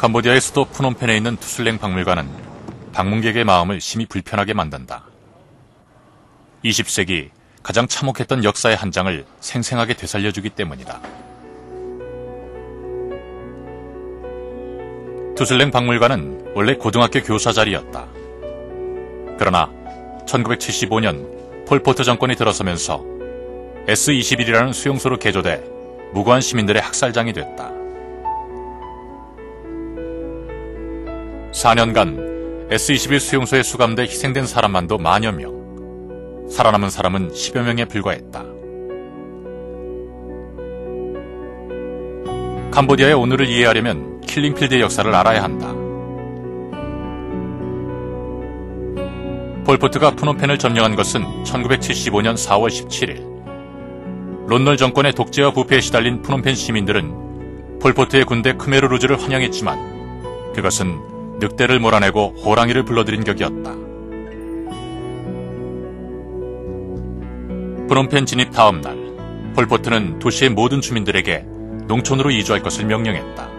캄보디아의 수도 프놈펜에 있는 투슬랭 박물관은 방문객의 마음을 심히 불편하게 만든다. 20세기 가장 참혹했던 역사의 한 장을 생생하게 되살려주기 때문이다. 투슬랭 박물관은 원래 고등학교 교사 자리였다. 그러나 1975년 폴포트 정권이 들어서면서 S-21이라는 수용소로 개조돼 무고한 시민들의 학살장이 됐다. 4년간 S-21 수용소에 수감돼 희생된 사람만도 만여 명, 살아남은 사람은 10여 명에 불과했다. 캄보디아의 오늘을 이해하려면 킬링필드의 역사를 알아야 한다. 폴포트가 프놈펜을 점령한 것은 1975년 4월 17일. 론널 정권의 독재와 부패에 시달린 프놈펜 시민들은 폴포트의 군대 크메르루즈를 환영했지만 그것은 늑대를 몰아내고 호랑이를 불러들인 격이었다. 프놈펜 진입 다음 날, 폴포트는 도시의 모든 주민들에게 농촌으로 이주할 것을 명령했다.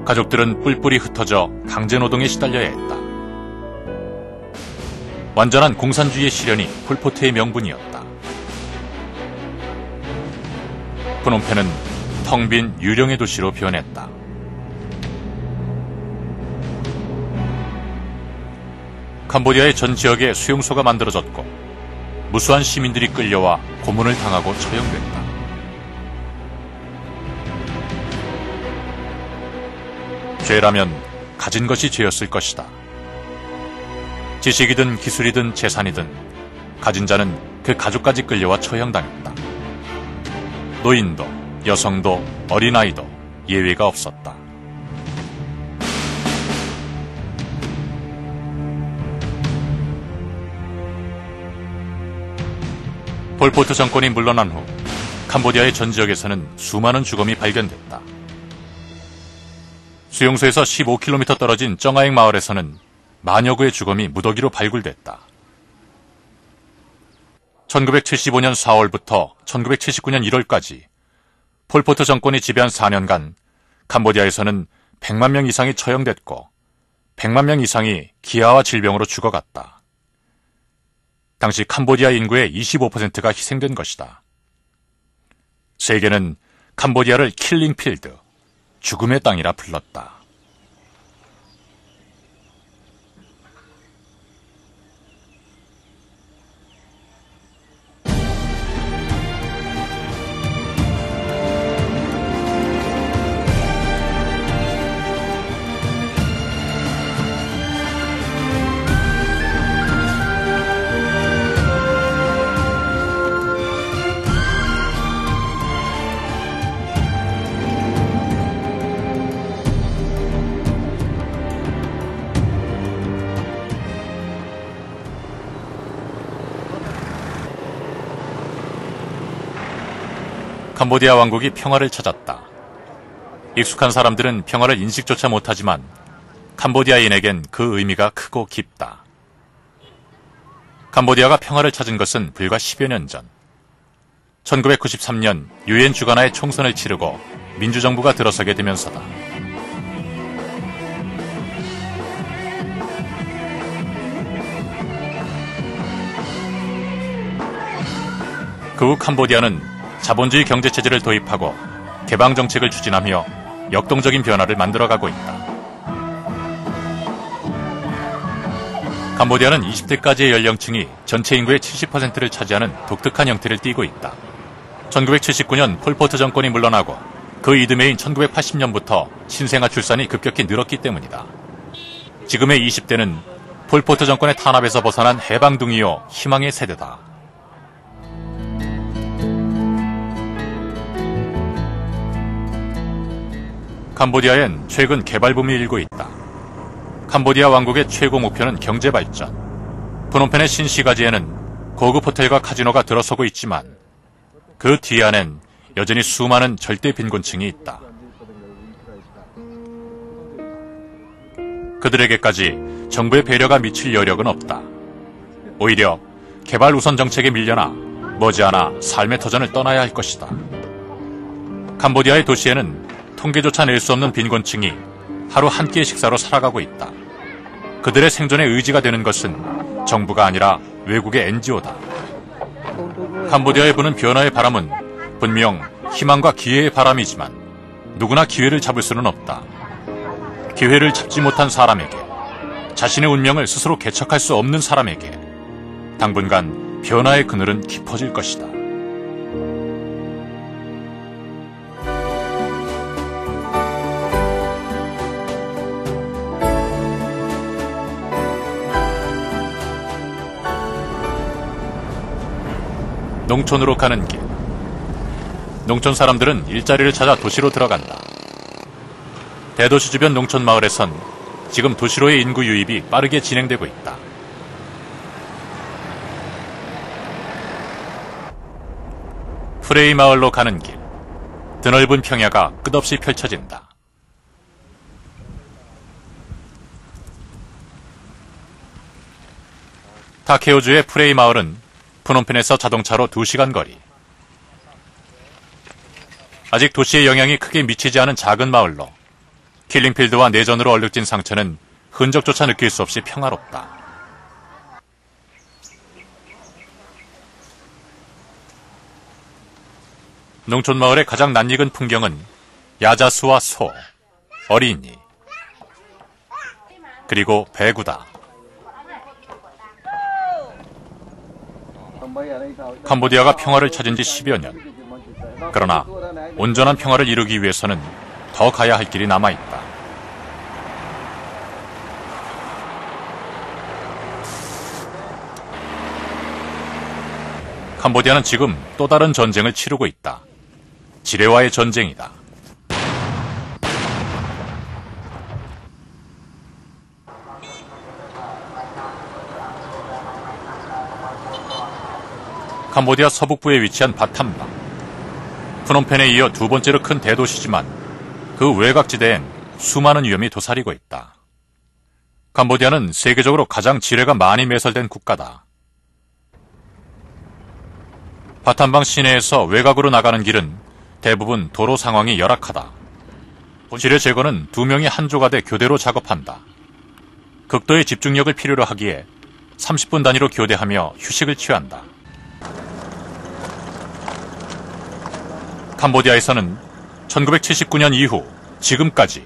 가족들은 뿔뿔이 흩어져 강제노동에 시달려야 했다. 완전한 공산주의의 실현이 폴포트의 명분이었다. 프놈펜은 텅 빈 유령의 도시로 변했다. 캄보디아의 전 지역에 수용소가 만들어졌고 무수한 시민들이 끌려와 고문을 당하고 처형됐다. 죄라면 가진 것이 죄였을 것이다. 지식이든 기술이든 재산이든 가진 자는 그 가족까지 끌려와 처형당했다. 노인도 여성도 어린아이도 예외가 없었다. 폴포트 정권이 물러난 후 캄보디아의 전 지역에서는 수많은 죽음이 발견됐다. 수용소에서 15km 떨어진 정아잉 마을에서는 만여 구의 죽음이 무더기로 발굴됐다. 1975년 4월부터 1979년 1월까지 폴포트 정권이 지배한 4년간 캄보디아에서는 100만 명 이상이 처형됐고 100만 명 이상이 기아와 질병으로 죽어갔다. 당시 캄보디아 인구의 25%가 희생된 것이다. 세계는 캄보디아를 킬링필드, 죽음의 땅이라 불렀다. 캄보디아 왕국이 평화를 찾았다. 익숙한 사람들은 평화를 인식조차 못하지만 캄보디아인에겐 그 의미가 크고 깊다. 캄보디아가 평화를 찾은 것은 불과 10여 년 전. 1993년 유엔 주관하에 총선을 치르고 민주정부가 들어서게 되면서다. 그 후 캄보디아는 자본주의 경제체제를 도입하고 개방정책을 추진하며 역동적인 변화를 만들어가고 있다. 캄보디아는 20대까지의 연령층이 전체 인구의 70%를 차지하는 독특한 형태를 띠고 있다. 1979년 폴포트 정권이 물러나고 그 이듬해인 1980년부터 신생아 출산이 급격히 늘었기 때문이다. 지금의 20대는 폴포트 정권의 탄압에서 벗어난 해방둥이요 희망의 세대다. 캄보디아엔 최근 개발붐이 일고 있다. 캄보디아 왕국의 최고 목표는 경제발전. 프놈펜의 신시가지에는 고급 호텔과 카지노가 들어서고 있지만 그 뒤안엔 여전히 수많은 절대 빈곤층이 있다. 그들에게까지 정부의 배려가 미칠 여력은 없다. 오히려 개발 우선 정책에 밀려나 머지않아 삶의 터전을 떠나야 할 것이다. 캄보디아의 도시에는 통계조차 낼 수 없는 빈곤층이 하루 한 끼의 식사로 살아가고 있다. 그들의 생존의 의지가 되는 것은 정부가 아니라 외국의 NGO다. 캄보디아에 부는 변화의 바람은 분명 희망과 기회의 바람이지만 누구나 기회를 잡을 수는 없다. 기회를 잡지 못한 사람에게, 자신의 운명을 스스로 개척할 수 없는 사람에게 당분간 변화의 그늘은 깊어질 것이다. 농촌으로 가는 길. 농촌 사람들은 일자리를 찾아 도시로 들어간다. 대도시 주변 농촌 마을에선 지금 도시로의 인구 유입이 빠르게 진행되고 있다. 프레이 마을로 가는 길. 드넓은 평야가 끝없이 펼쳐진다. 타케오주의 프레이 마을은 프놈펜에서 자동차로 2시간 거리. 아직 도시의 영향이 크게 미치지 않은 작은 마을로 킬링필드와 내전으로 얼룩진 상처는 흔적조차 느낄 수 없이 평화롭다. 농촌 마을의 가장 낯익은 풍경은 야자수와 소, 어린이, 그리고 배구다. 캄보디아가 평화를 찾은 지 10여 년. 그러나 온전한 평화를 이루기 위해서는 더 가야 할 길이 남아있다. 캄보디아는 지금 또 다른 전쟁을 치르고 있다. 지뢰와의 전쟁이다. 캄보디아 서북부에 위치한 바탐방. 프놈펜에 이어 2번째로 큰 대도시지만 그 외곽지대엔 수많은 위험이 도사리고 있다. 캄보디아는 세계적으로 가장 지뢰가 많이 매설된 국가다. 바탐방 시내에서 외곽으로 나가는 길은 대부분 도로 상황이 열악하다. 지뢰 제거는 2명이 한 조가돼 교대로 작업한다. 극도의 집중력을 필요로 하기에 30분 단위로 교대하며 휴식을 취한다. 캄보디아에서는 1979년 이후 지금까지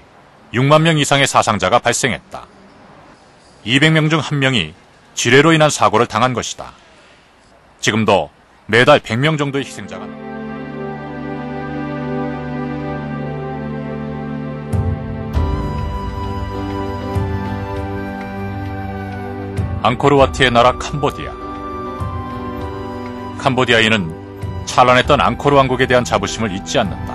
6만 명 이상의 사상자가 발생했다. 200명 중 1명이 지뢰로 인한 사고를 당한 것이다. 지금도 매달 100명 정도의 희생자가 앙코르와트의 나라 캄보디아. 캄보디아인은 찬란했던 앙코르 왕국에 대한 자부심을 잊지 않는다.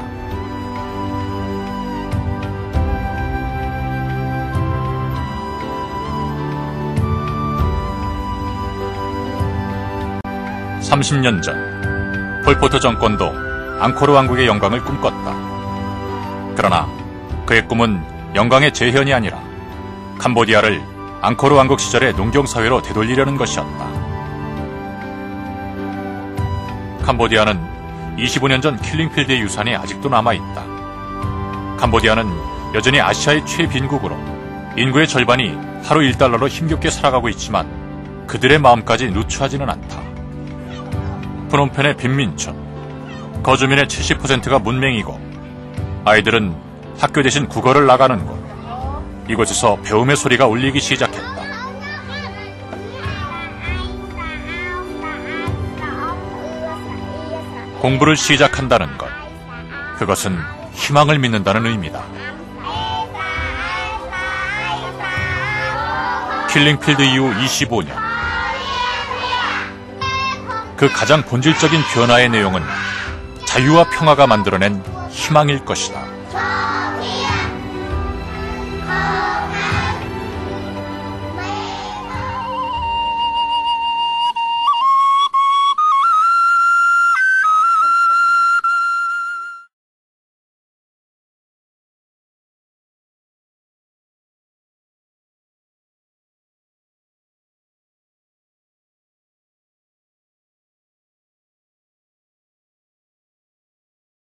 (30년) 전 폴포트 정권도 앙코르 왕국의 영광을 꿈꿨다. 그러나 그의 꿈은 영광의 재현이 아니라 캄보디아를 앙코르 왕국 시절의 농경사회로 되돌리려는 것이었다. 캄보디아는 25년 전 킬링필드의 유산이 아직도 남아있다. 캄보디아는 여전히 아시아의 최빈국으로 인구의 절반이 하루 1달러로 힘겹게 살아가고 있지만 그들의 마음까지 누추하지는 않다. 프놈펜의 빈민촌, 거주민의 70%가 문맹이고 아이들은 학교 대신 국어를 나가는 곳. 이곳에서 배움의 소리가 울리기 시작했다. 공부를 시작한다는 것, 그것은 희망을 믿는다는 의미다. 킬링필드 이후 25년, 그 가장 본질적인 변화의 내용은 자유와 평화가 만들어낸 희망일 것이다.